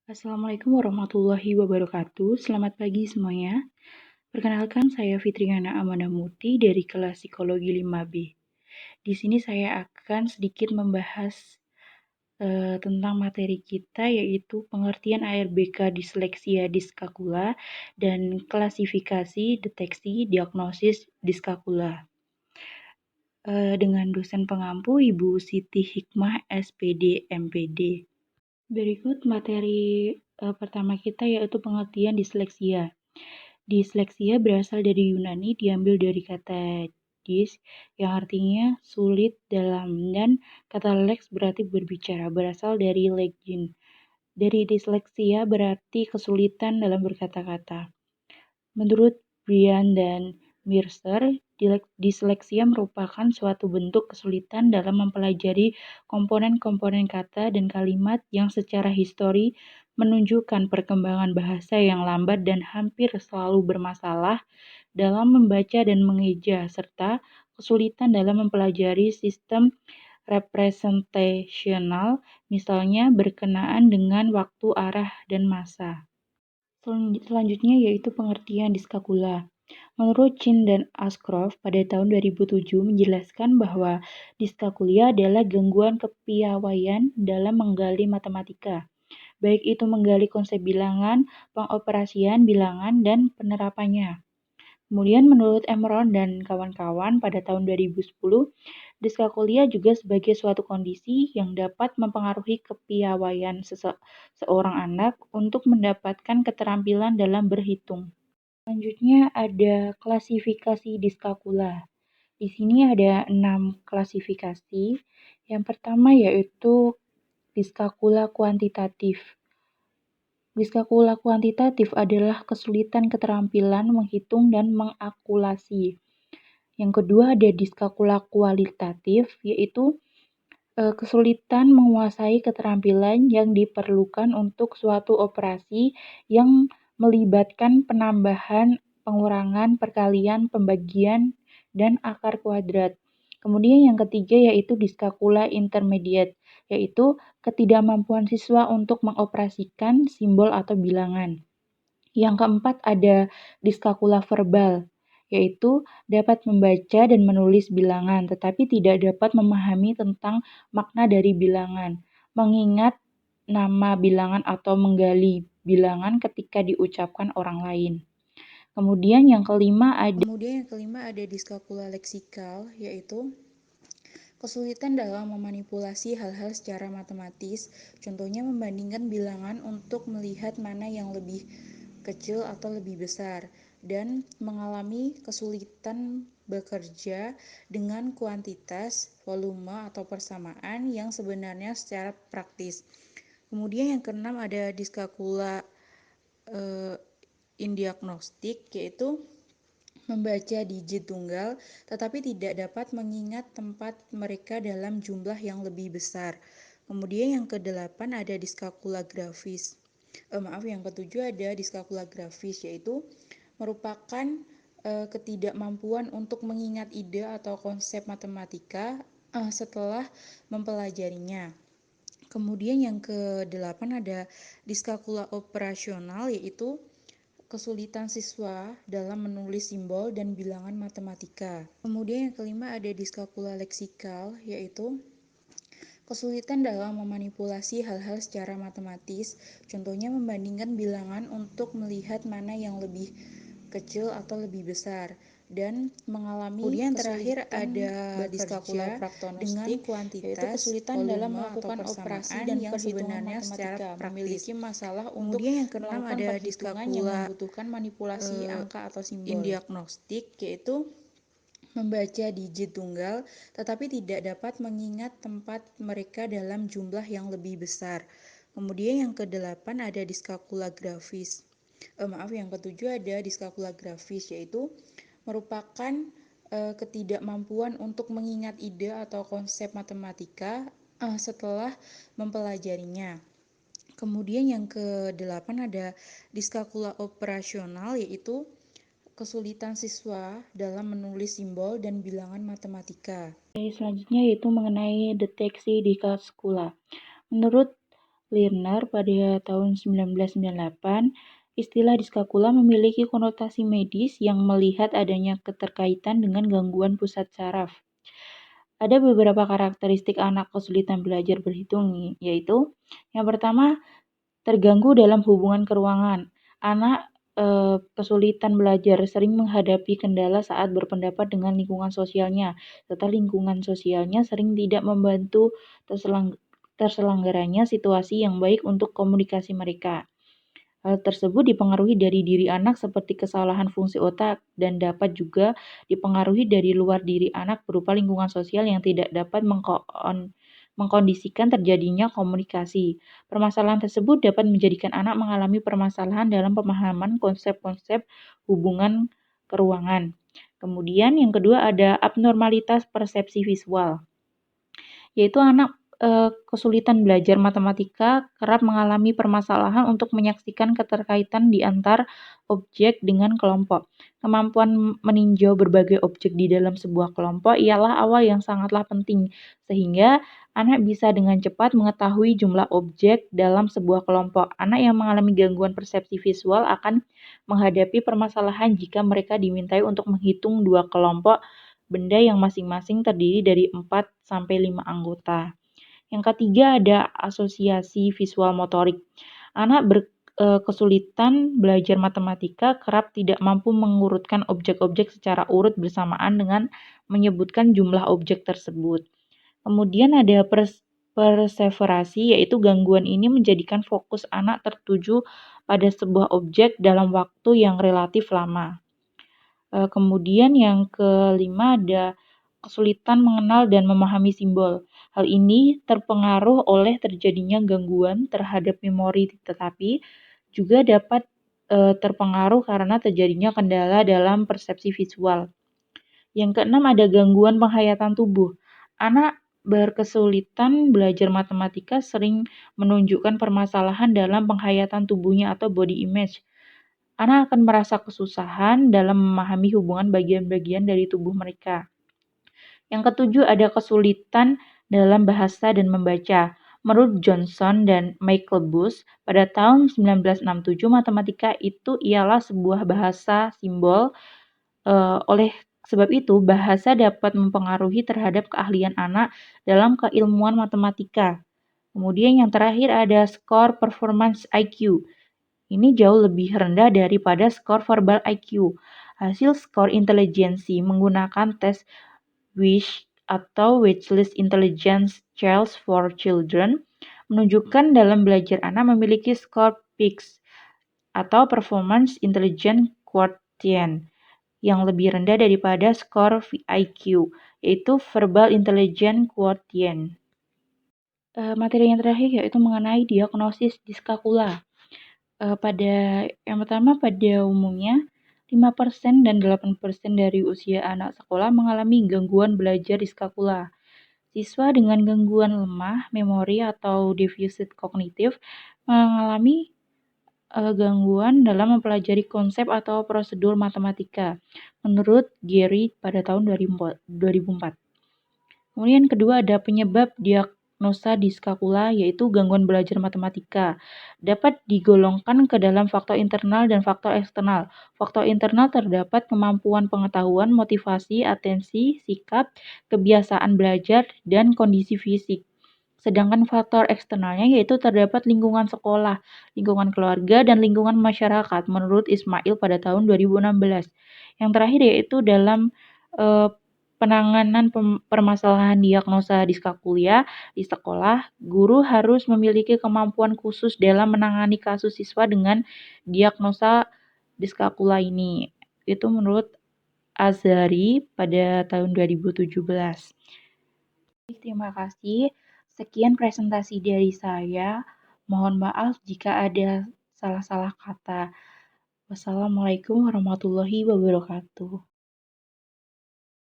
Assalamualaikum warahmatullahi wabarakatuh. Selamat pagi semuanya. Perkenalkan, saya Fitriana Amanah Muti dari kelas Psikologi 5B. Di sini saya akan sedikit membahas tentang materi kita, yaitu pengertian ARBK disleksia diskakula dan klasifikasi, deteksi, diagnosis diskakula. Dengan dosen pengampu Ibu Siti Hikmah SPD MPD. Berikut materi pertama kita, yaitu pengertian disleksia. Disleksia berasal dari Yunani, diambil dari kata dis yang artinya sulit dalam, dan kata lex berarti berbicara, berasal dari legin. Dari disleksia berarti kesulitan dalam berkata-kata. Menurut Brian dan Mercer, disleksia merupakan suatu bentuk kesulitan dalam mempelajari komponen-komponen kata dan kalimat yang secara histori menunjukkan perkembangan bahasa yang lambat dan hampir selalu bermasalah dalam membaca dan mengeja, serta kesulitan dalam mempelajari sistem representasional, misalnya berkenaan dengan waktu, arah, dan masa. Selanjutnya yaitu pengertian diskakula. Menurut Chin dan Ashcroft pada tahun 2007 menjelaskan bahwa diskakulia adalah gangguan kepiawaian dalam menggali matematika, baik itu menggali konsep bilangan, pengoperasian bilangan, dan penerapannya. Kemudian menurut Emron dan kawan-kawan pada tahun 2010, diskakulia juga sebagai suatu kondisi yang dapat mempengaruhi kepiawaian seorang anak untuk mendapatkan keterampilan dalam berhitung. Selanjutnya ada klasifikasi diskakula. Di sini ada 6 klasifikasi. Yang pertama yaitu diskakula kuantitatif. Diskakula kuantitatif adalah kesulitan keterampilan menghitung dan mengakulasi. Yang kedua ada diskakula kualitatif, yaitu kesulitan menguasai keterampilan yang diperlukan untuk suatu operasi yang melibatkan penambahan, pengurangan, perkalian, pembagian, dan akar kuadrat. Kemudian yang ketiga yaitu diskakula intermediate, yaitu ketidakmampuan siswa untuk mengoperasikan simbol atau bilangan. Yang keempat ada diskakula verbal, yaitu dapat membaca dan menulis bilangan, tetapi tidak dapat memahami tentang makna dari bilangan, mengingat nama bilangan atau menggali bilangan ketika diucapkan orang lain. Kemudian yang kelima ada diskakula leksikal, yaitu kesulitan dalam memanipulasi hal-hal secara matematis, contohnya membandingkan bilangan untuk melihat mana yang lebih kecil atau lebih besar, dan mengalami kesulitan bekerja dengan kuantitas, volume, atau persamaan yang sebenarnya secara praktis. Kemudian yang keenam ada diskakula indiagnostik, yaitu membaca digit tunggal tetapi tidak dapat mengingat tempat mereka dalam jumlah yang lebih besar. Kemudian yang kedelapan ada diskakula grafis. Yang ketujuh ada diskakula grafis, yaitu merupakan ketidakmampuan untuk mengingat ide atau konsep matematika setelah mempelajarinya. Kemudian yang kedelapan ada diskakula operasional, yaitu kesulitan siswa dalam menulis simbol dan bilangan matematika. Kemudian yang kelima ada diskakula leksikal, yaitu kesulitan dalam memanipulasi hal-hal secara matematis, contohnya membandingkan bilangan untuk melihat mana yang lebih kecil atau lebih besar, dan mengalami kemudian terakhir ada diskakula praktonostik dengan kuantitas, yaitu kesulitan dalam melakukan operasi dan yang sebenarnya secara memiliki masalah untuk kemudian yang keenam ada diskakula yang membutuhkan manipulasi angka atau simbol. Indiagnostik, yaitu membaca digit tunggal tetapi tidak dapat mengingat tempat mereka dalam jumlah yang lebih besar. Kemudian yang kedelapan ada diskakula grafis. Yang ketujuh ada diskakula grafis, yaitu merupakan ketidakmampuan untuk mengingat ide atau konsep matematika setelah mempelajarinya. Kemudian yang kedelapan ada diskakula operasional, yaitu kesulitan siswa dalam menulis simbol dan bilangan matematika. Selanjutnya yaitu mengenai deteksi diskakula. Menurut Lerner pada tahun 1998, istilah diskakula memiliki konotasi medis yang melihat adanya keterkaitan dengan gangguan pusat saraf. Ada beberapa karakteristik anak kesulitan belajar berhitung, yaitu yang pertama, terganggu dalam hubungan keruangan. Anak kesulitan belajar sering menghadapi kendala saat berpendapat dengan lingkungan sosialnya, serta lingkungan sosialnya sering tidak membantu terselenggaranya situasi yang baik untuk komunikasi mereka. Hal tersebut dipengaruhi dari diri anak seperti kesalahan fungsi otak dan dapat juga dipengaruhi dari luar diri anak berupa lingkungan sosial yang tidak dapat mengkondisikan terjadinya komunikasi. Permasalahan tersebut dapat menjadikan anak mengalami permasalahan dalam pemahaman konsep-konsep hubungan keruangan. Kemudian yang kedua ada abnormalitas persepsi visual, yaitu anak kesulitan belajar matematika kerap mengalami permasalahan untuk menyaksikan keterkaitan di antar objek dengan kelompok. Kemampuan meninjau berbagai objek di dalam sebuah kelompok ialah awal yang sangatlah penting, sehingga anak bisa dengan cepat mengetahui jumlah objek dalam sebuah kelompok. Anak yang mengalami gangguan persepsi visual akan menghadapi permasalahan jika mereka dimintai untuk menghitung dua kelompok benda yang masing-masing terdiri dari 4-5 anggota. Yang ketiga ada asosiasi visual motorik. Anak kesulitan belajar matematika kerap tidak mampu mengurutkan objek-objek secara urut bersamaan dengan menyebutkan jumlah objek tersebut. Kemudian ada perseverasi, yaitu gangguan ini menjadikan fokus anak tertuju pada sebuah objek dalam waktu yang relatif lama. Kemudian yang kelima ada kesulitan mengenal dan memahami simbol. Hal ini terpengaruh oleh terjadinya gangguan terhadap memori, tetapi juga dapat terpengaruh karena terjadinya kendala dalam persepsi visual. Yang keenam ada gangguan penghayatan tubuh. Anak berkesulitan belajar matematika sering menunjukkan permasalahan dalam penghayatan tubuhnya atau body image. Anak akan merasa kesusahan dalam memahami hubungan bagian-bagian dari tubuh mereka. Yang ketujuh ada kesulitan dalam bahasa dan membaca. Menurut Johnson dan Michael Bush, pada tahun 1967 matematika itu ialah sebuah bahasa simbol. Oleh sebab itu, bahasa dapat mempengaruhi terhadap keahlian anak dalam keilmuan matematika. Kemudian yang terakhir ada skor performance IQ. Ini jauh lebih rendah daripada skor verbal IQ. Hasil skor intelijensi menggunakan tes WISH atau Wishlist Intelligence Scales for Children menunjukkan dalam belajar anak memiliki skor PIX atau Performance Intelligence Quotient yang lebih rendah daripada skor VIQ, yaitu Verbal Intelligence Quotient. Materi yang terakhir yaitu mengenai diagnosis diskakula. Yang pertama pada umumnya 5% dan 8% dari usia anak sekolah mengalami gangguan belajar diskakula. Siswa dengan gangguan lemah memori atau defisit kognitif mengalami gangguan dalam mempelajari konsep atau prosedur matematika, menurut Gary pada tahun 2004. Kemudian kedua ada penyebab diagnosa diskakula, yaitu gangguan belajar matematika. Dapat digolongkan ke dalam faktor internal dan faktor eksternal. Faktor internal terdapat kemampuan pengetahuan, motivasi, atensi, sikap, kebiasaan belajar, dan kondisi fisik. Sedangkan faktor eksternalnya yaitu terdapat lingkungan sekolah, lingkungan keluarga, dan lingkungan masyarakat, menurut Ismail pada tahun 2016. Yang terakhir yaitu dalam penanganan permasalahan diagnosa diskakulia di sekolah, guru harus memiliki kemampuan khusus dalam menangani kasus siswa dengan diagnosa diskakula ini. Itu menurut Azhari pada tahun 2017. Terima kasih. Sekian presentasi dari saya. Mohon maaf jika ada salah-salah kata. Wassalamualaikum warahmatullahi wabarakatuh.